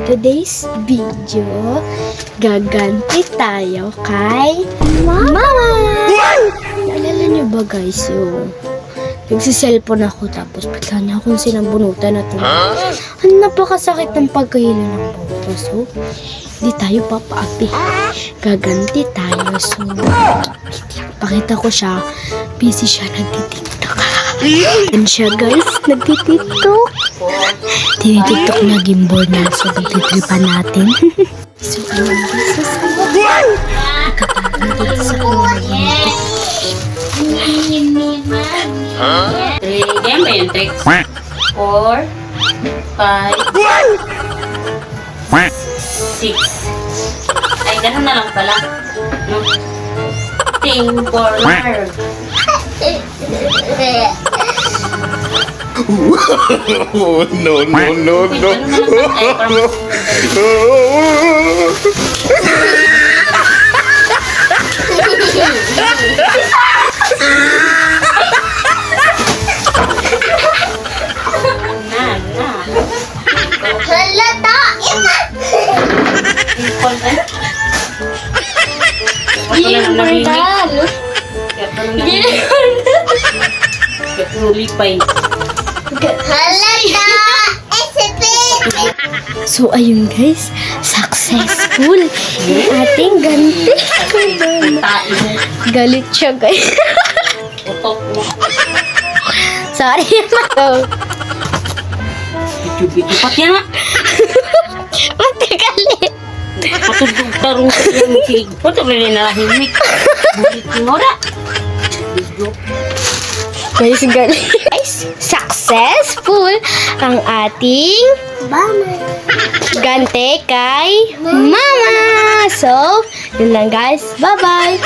today's video, gaganti tayo kay Mama! Naalala niyo ba guys yung nagsiselfon ako tapos bigla niya akong sinabunutan at napakasakit ng pagkahilo ng buto. So, hindi tayo papaapi. Gaganti tayo. So, pakita ko siya. Busy siya, nagtitiktok. Yan siya guys, nagtitiktok. Tinitiktok na gimbal na. So, nagtitripan natin. So, ayun guys. Nakatagod sa kumagin. Game ba yung tricks? 4, 5, 6. Ay, gano'n na lang pala. No? Ting for her. Oh, no, no, no, no. Halata! So, ayun guys, successful yung ating ganti. Galit siya guys. Sorry naman. Video-video pati yan. Pati galit. Patugtog tarong sa yung musig. Patugtog na nahimik. Bulit mo na. Video. Guys, galit. Guys, successful ang ating gante kay Mama. So, yun lang guys. Bye-bye.